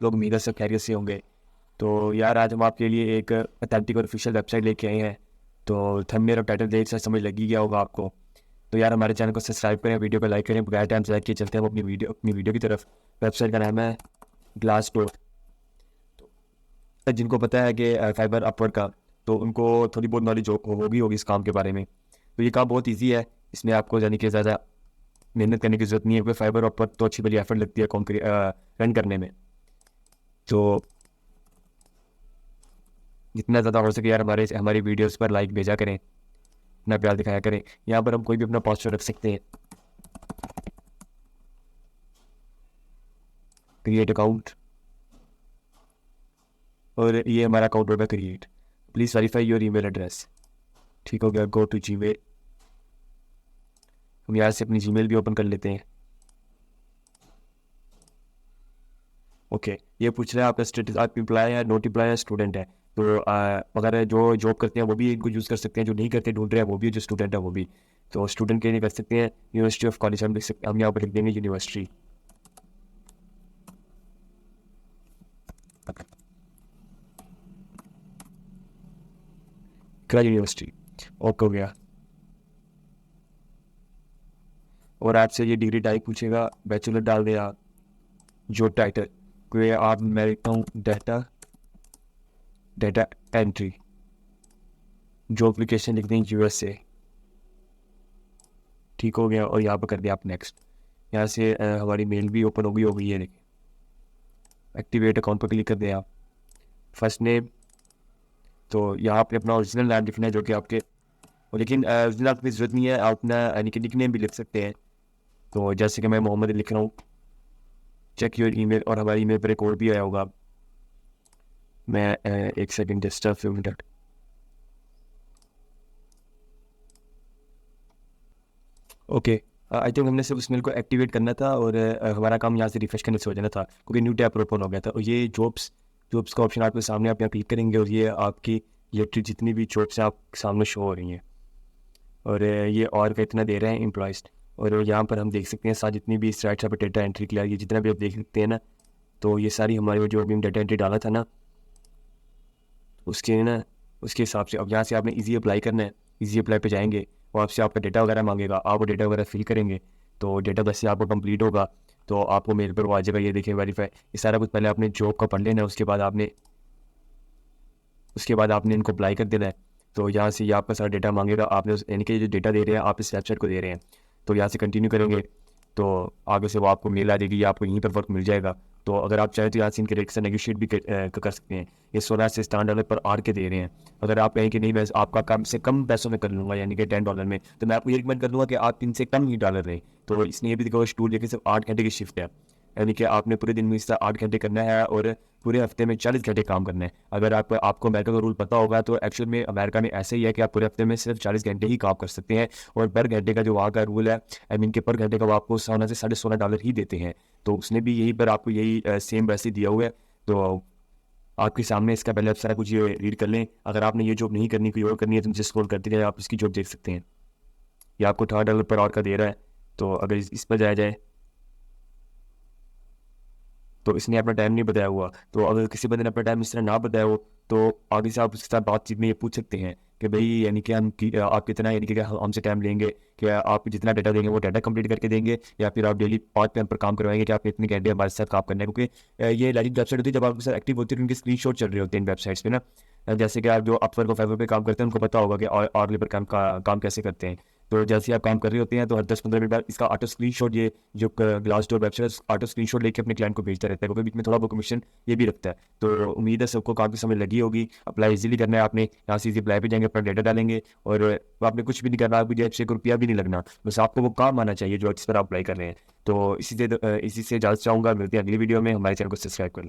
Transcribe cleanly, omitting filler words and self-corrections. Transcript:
लोग उम्मीद है सब खैरियत से होंगे। तो यार आज हम आपके लिए एक अथेंटिक और ऑफिशियल वेबसाइट लेके आए हैं। तो थंबनेल और टाइटल देख से समझ लग ही गया होगा आपको। तो यार हमारे चैनल को सब्सक्राइब करें, वीडियो को लाइक करें, बगैर टाइम से लाइक किए चलते हैं हम अपनी वीडियो की तरफ। वेबसाइट का नाम है ग्लास डोर। जिनको पता है कि फाइबर अपवर्ड का, तो उनको थोड़ी बहुत नॉलेज होगी इस काम के बारे में। तो ये काम बहुत ईजी है, इसमें आपको यानी कि ज़्यादा मेहनत करने की जरूरत नहीं है, क्योंकि फाइबर अपवर्ड तो अच्छी बड़ी एफर्ट लगती है रन करने में। तो जितना ज़्यादा हो सके यार हमारे हमारी वीडियोस पर लाइक भेजा करें, अपना प्यार दिखाया करें। यहाँ पर हम कोई भी अपना पोस्टर रख सकते हैं। क्रिएट अकाउंट, और ये हमारा अकाउंट होगा create. Please verify your email address. ठीक हो गया, गो टू जीमेल। हम यहाँ से अपनी जीमेल भी ओपन कर लेते हैं। ओके, ये पूछ रहा है आपका स्टेटस, आप एम्प्लॉय है, नॉट एम्प्लॉय है, स्टूडेंट है। तो अगर जो जॉब करते हैं वो भी इनको यूज़ कर सकते हैं, जो नहीं करते ढूंढ रहे हैं वो भी, जो स्टूडेंट है वो भी। तो स्टूडेंट के लिए कर सकते हैं यूनिवर्सिटी ऑफ कॉलेज, हम लिख सकते, हम यहाँ पर लिख देंगे यूनिवर्सिटी। करा यूनिवर्सिटी, ओके हो गया। और आपसे ये डिग्री टाइप पूछेगा, बैचलर डाल दे आप। जो टाइटल, कोई आप मैं लिखता हूँ डाटा डाटा एंट्री। जो एप्लीकेशन लिख दें यूएसए। ठीक हो गया, और यहाँ पर कर दिया आप नेक्स्ट। यहाँ से हमारी मेल भी ओपन हो गई है। देखिए, एक्टिवेट अकाउंट पर क्लिक कर दें आप। फर्स्ट नेम, तो यहाँ पे अपना ओरिजिनल नाम लिखना है जो कि आपके, और लेकिन ओरिजिनल नाम की जरूरत नहीं है, आप अपना यानी कि निकनेम भी लिख सकते हैं। तो जैसे कि मैं मोहम्मद लिख रहा हूँ। चेक योर ईमेल, और हमारी ईमेल पर एक कोड भी आया होगा। मैं एक second, just a few minute. Okay, I think हमने सिर्फ उस मेल को एक्टिवेट करना था, और हमारा काम यहाँ से रिफ्रेश करने से हो जाना था, क्योंकि न्यू टैब ओपन हो गया था। और ये जॉब्स जॉब्स का ऑप्शन आपके सामने, आप यहाँ क्लिक करेंगे और ये आपकी इलेक्ट्रिक जितनी भी जॉब्स हैं आप सामने शो हो रही हैं। और ये और का इतना दे रहे हैं एम्प्लॉयज़। और यहाँ पर हम देख सकते हैं साथ जितनी भी इस राइट साइड पर डेटा एंट्री के लिए ये जितना भी आप देख सकते हैं ना, तो ये सारी हमारी जो अभी हम डेटा एंट्री डाला था ना, उसके हिसाब से। अब यहाँ से आपने इजी अप्लाई करना है। इजी अप्लाई पे जाएंगे, और आपसे आपका डेटा वगैरह मांगेगा, आप वो डेटा वगैरह फिल करेंगे। तो डेटा जैसे आपको कंप्लीट होगा तो आपको मेल पर वो आ जाएगा, ये देखिए वेरीफाई। ये सारा कुछ पहले आपने जॉब का पढ़ लेना है, उसके बाद आपने इनको अप्लाई कर देना है। तो यहाँ से ये आपका सारा डेटा मांगेगा, आपने यानी कि जो डेटा दे रहे हैं आप इस वेबसाइट को दे रहे हैं। तो यहाँ से कंटिन्यू करेंगे, तो आगे से वो आपको मेल आ जाएगी, आपको यहीं पर वर्क मिल जाएगा। तो अगर आप चाहें तो यहाँ से इनके रेट से नेगोशिएट भी कर सकते हैं। ये 16 से $7 पर आर के दे रहे हैं। अगर आप कहें कि नहीं मैं आपका कम से कम पैसों में कर लूँगा, यानी कि $10 में, तो मैं आपको ये रिकमेंड कर दूँगा कि आप इनसे कम ही डॉलर लें। तो इसने ये भी दिखा टूल लेकिन सिर्फ 8 घंटे की शिफ्ट है, यानी कि आपने पूरे दिन में इसका 8 घंटे करना है, और पूरे हफ्ते में 40 घंटे काम करना है। अगर आपको अमेरिका का रूल पता होगा, तो एक्चुअल में अमेरिका में ऐसे ही है कि आप पूरे हफ्ते में सिर्फ 40 घंटे ही काम कर सकते हैं। और पर घंटे का जो वहाँ का रूल है, आई मीन के पर घंटे का वो आपको 16 से $16.5 ही देते हैं। तो उसने भी यही पर आपको यही सेम वैसे दिया हुआ है। तो आपके सामने इसका पहले आप सारा कुछ ये रीड कर लें। अगर आपने ये जॉब नहीं करनी, कोई और करनी है, तो नीचे स्क्रॉल करते रहे, आप इसकी जॉब देख सकते हैं। ये आपको $8 पर आवर का दे रहा है। तो अगर इस पर जाया जाए, तो इसने अपना टाइम नहीं बताया हुआ। तो अगर किसी बंदे ने अपना टाइम इस तरह ना बताया हो, तो आगे से आप उसके साथ बातचीत में ये पूछ सकते हैं कि भाई यानी कि आप कितना, यानी कि हमसे टाइम लेंगे, कि आप जितना डाटा देंगे वो डाटा कंप्लीट करके देंगे, या फिर आप डेली 5 पे हम पर काम करवाएंगे कि आप इतने घंटे हमारे साथ काम करना है। क्योंकि ये लाइव वेबसाइट होती है, जब आपके साथ एक्टिव होती है, उनके स्क्रीनशॉट चल रहे होते हैं इन वेबसाइट्स पे ना। जैसे कि आप जो अपवर्क और फाइवर पे काम करते हैं, उनको पता होगा कि और लेबर काम कैसे करते हैं। तो जैसे ही आप काम कर रहे होते हैं, तो हर 10-15 मिनट बाद इसका ऑटो स्क्रीनशॉट, ये जो glass door website auto screenshot लेके अपने क्लाइंट को भेजता रहता है, क्योंकि बीच में थोड़ा बहुत कमीशन ये भी रखता है। तो उम्मीद है सबको काफ़ी समय लगी होगी। अप्लाई इजीली करना है आपने, यहाँ से इजी अप्लाई पे जाएंगे, अपना डेटा डालेंगे, और आपने कुछ भी नहीं करना, आपकी जेब से ₹1 भी नहीं लगना, बस आपको वो काम आना चाहिए जो जिस पर आप अप्लाई कर रहे हैं। तो इसी से इजाज़त चाहूँगा, मिलते हैं अगली वीडियो में। हमारे चैनल को सब्सक्राइब कर लें।